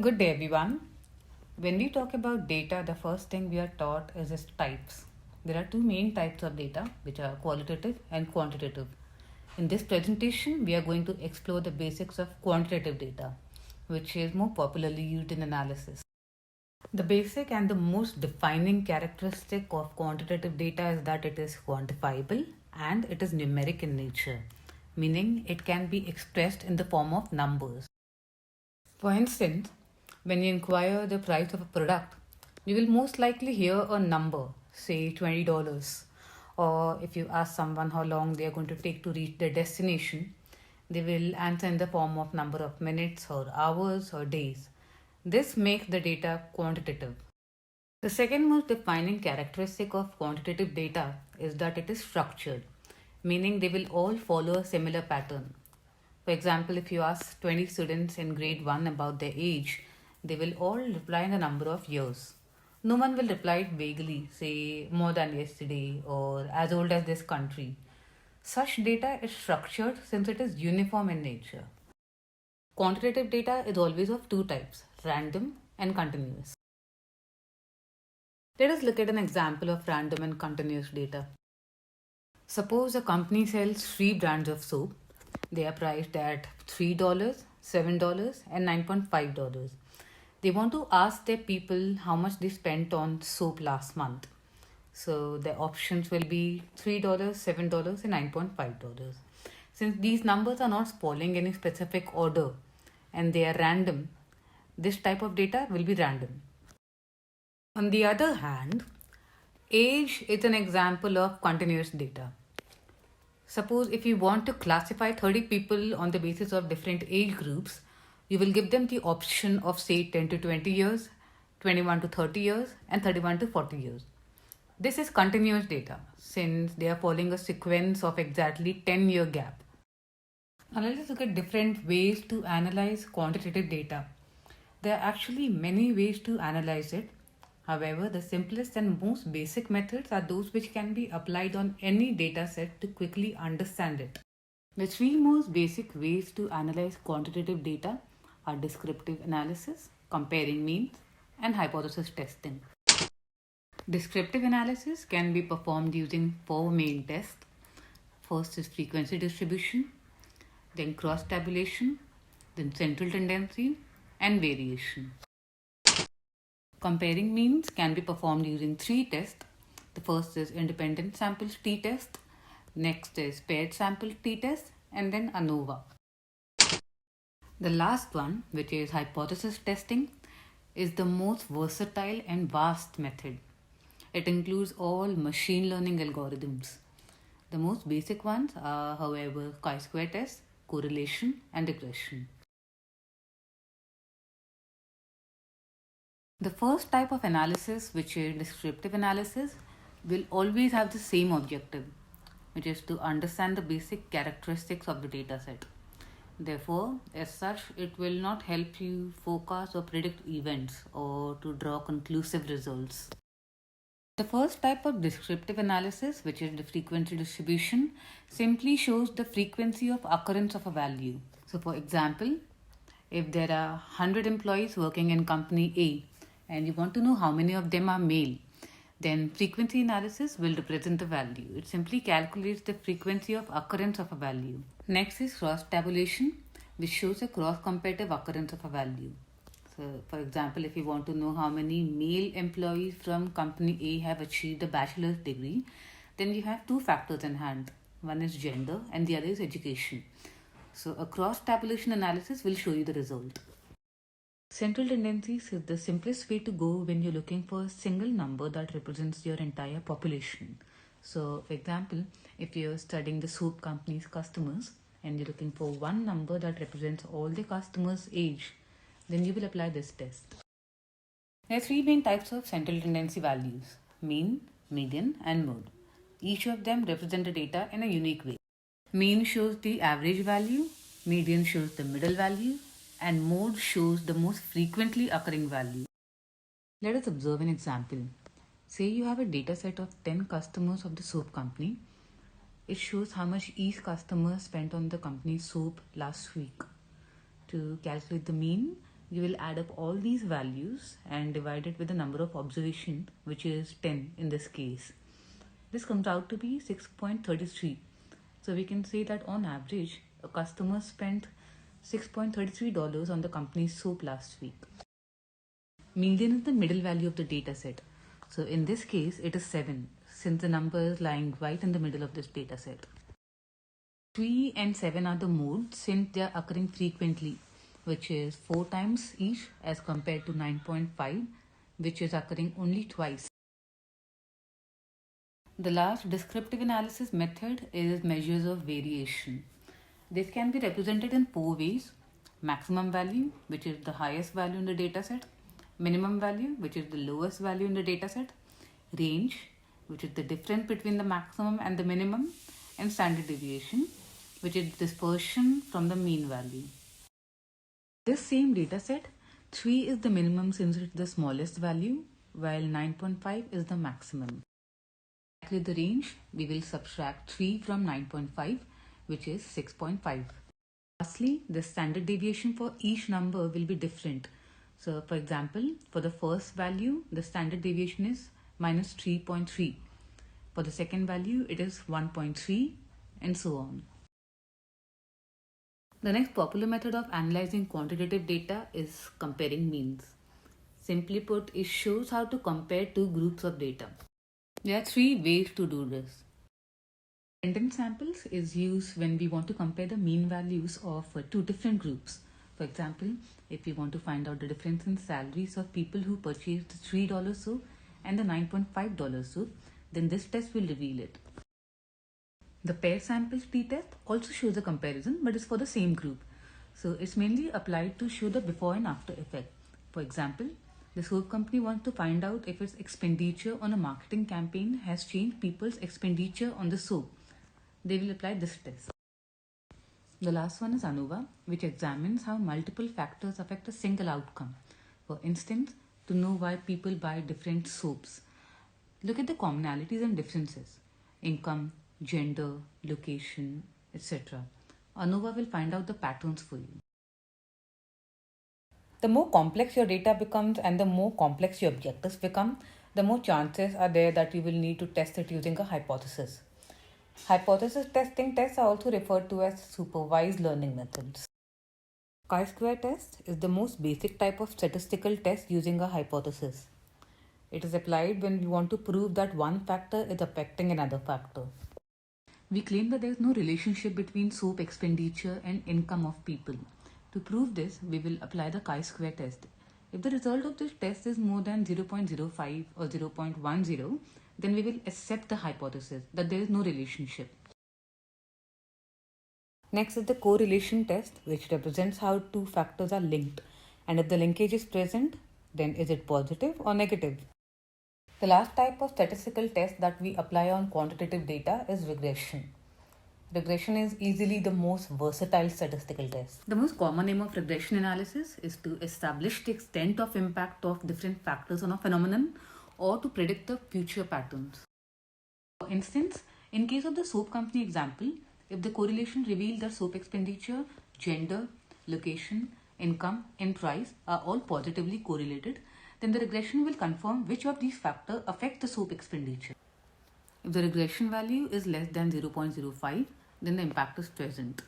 Good day, everyone. When we talk about data, the first thing we are taught is its types. There are two main types of data, which are qualitative and quantitative. In this presentation, we are going to explore the basics of quantitative data, which is more popularly used in analysis. The basic and the most defining characteristic of quantitative data is that it is quantifiable and it is numeric in nature, meaning it can be expressed in the form of numbers. For instance, when you inquire the price of a product, you will most likely hear a number, say $20. Or if you ask someone how long they are going to take to reach their destination, they will answer in the form of number of minutes or hours or days. This makes the data quantitative. The second most defining characteristic of quantitative data is that it is structured, meaning they will all follow a similar pattern. For example, if you ask 20 students in grade 1 about their age, they will all reply in the number of years. No one will reply it vaguely, say more than yesterday or as old as this country. Such data is structured since it is uniform in nature. Quantitative data is always of two types, random and continuous. Let us look at an example of random and continuous data. Suppose a company sells three brands of soap. They are priced at $3, $7, and $9.5. They want to ask their people how much they spent on soap last month. So the options will be $3, $7, and $9.5. Since these numbers are not following any specific order and they are random, this type of data will be random. On the other hand, age is an example of continuous data. Suppose if you want to classify 30 people on the basis of different age groups, you will give them the option of say 10 to 20 years, 21 to 30 years, and 31 to 40 years. This is continuous data since they are following a sequence of exactly 10-year gap. Now let us look at different ways to analyze quantitative data. There are actually many ways to analyze it. However, the simplest and most basic methods are those which can be applied on any data set to quickly understand it. The three most basic ways to analyze quantitative data are descriptive analysis, comparing means, and hypothesis testing. Descriptive analysis can be performed using four main tests. First is frequency distribution, then cross tabulation, then central tendency, and variation. Comparing means can be performed using three tests. The first is independent sample t-test, next is paired sample t-test, and then ANOVA. The last one, which is hypothesis testing, is the most versatile and vast method. It includes all machine learning algorithms. The most basic ones are, however, chi-square test, correlation, and regression. The first type of analysis, which is descriptive analysis, will always have the same objective, which is to understand the basic characteristics of the dataset. Therefore, as such, it will not help you forecast or predict events or to draw conclusive results. The first type of descriptive analysis, which is the frequency distribution, simply shows the frequency of occurrence of a value. So, for example, if there are 100 employees working in company A and you want to know how many of them are male, then frequency analysis will represent the value. It simply calculates the frequency of occurrence of a value. Next is cross tabulation, which shows a cross comparative occurrence of a value. So, for example, if you want to know how many male employees from company A have achieved a bachelor's degree, then you have two factors in hand. One is gender and the other is education. So, a cross tabulation analysis will show you the result. Central tendencies is the simplest way to go when you're looking for a single number that represents your entire population. So, for example, if you're studying the soap company's customers and you're looking for one number that represents all the customers' age, then you will apply this test. There are three main types of central tendency values: mean, median, and mode. Each of them represent the data in a unique way. Mean shows the average value, median shows the middle value, and mode shows the most frequently occurring value. Let us observe an example. Say you have a data set of 10 customers of the soap company. It shows how much each customer spent on the company's soap last week. To calculate the mean, you will add up all these values and divide it with the number of observation, which is 10 in this case. This comes out to be 6.33. So we can say that on average, a customer spent $6.33 on the company's soap last week. Median is the middle value of the data set. So in this case, it is 7, since the number is lying right in the middle of this data set. 3 and 7 are the modes since they are occurring frequently, which is 4 times each as compared to 9.5, which is occurring only twice. The last descriptive analysis method is measures of variation. This can be represented in 4 ways: maximum value, which is the highest value in the dataset; minimum value, which is the lowest value in the dataset; range, which is the difference between the maximum and the minimum; and standard deviation, which is dispersion from the mean value. This same dataset, 3 is the minimum since it's the smallest value, while 9.5 is the maximum. To calculate the range, we will subtract 3 from 9.5, which is 6.5. Lastly, the standard deviation for each number will be different. So for example, for the first value, the standard deviation is minus 3.3. For the second value, it is 1.3, and so on. The next popular method of analyzing quantitative data is comparing means. Simply put, it shows how to compare two groups of data. There are 3 ways to do this. Random samples is used when we want to compare the mean values of 2 different groups. For example, if we want to find out the difference in salaries of people who purchased the $3 soap and the $9.5 soap, then this test will reveal it. The pair sample t-test also shows a comparison, but it's for the same group. So it's mainly applied to show the before and after effect. For example, the soap company wants to find out if its expenditure on a marketing campaign has changed people's expenditure on the soap. They will apply this test. The last one is ANOVA, which examines how multiple factors affect a single outcome. For instance, to know why people buy different soaps. Look at the commonalities and differences: income, gender, location, etc. ANOVA will find out the patterns for you. The more complex your data becomes and the more complex your objectives become, the more chances are there that you will need to test it using a hypothesis. Hypothesis testing tests are also referred to as supervised learning methods. Chi-square test is the most basic type of statistical test using a hypothesis. It is applied when we want to prove that one factor is affecting another factor. We claim that there is no relationship between soap expenditure and income of people. To prove this, we will apply the chi-square test. If the result of this test is more than 0.05 or 0.10, then we will accept the hypothesis that there is no relationship. Next is the correlation test, which represents how two factors are linked, and if the linkage is present, then is it positive or negative? The last type of statistical test that we apply on quantitative data is regression. Regression is easily the most versatile statistical test. The most common aim of regression analysis is to establish the extent of impact of different factors on a phenomenon or to predict the future patterns. For instance, in case of the soap company example, if the correlation revealed that soap expenditure, gender, location, income, and price are all positively correlated, then the regression will confirm which of these factors affect the soap expenditure. If the regression value is less than 0.05, then the impact is present.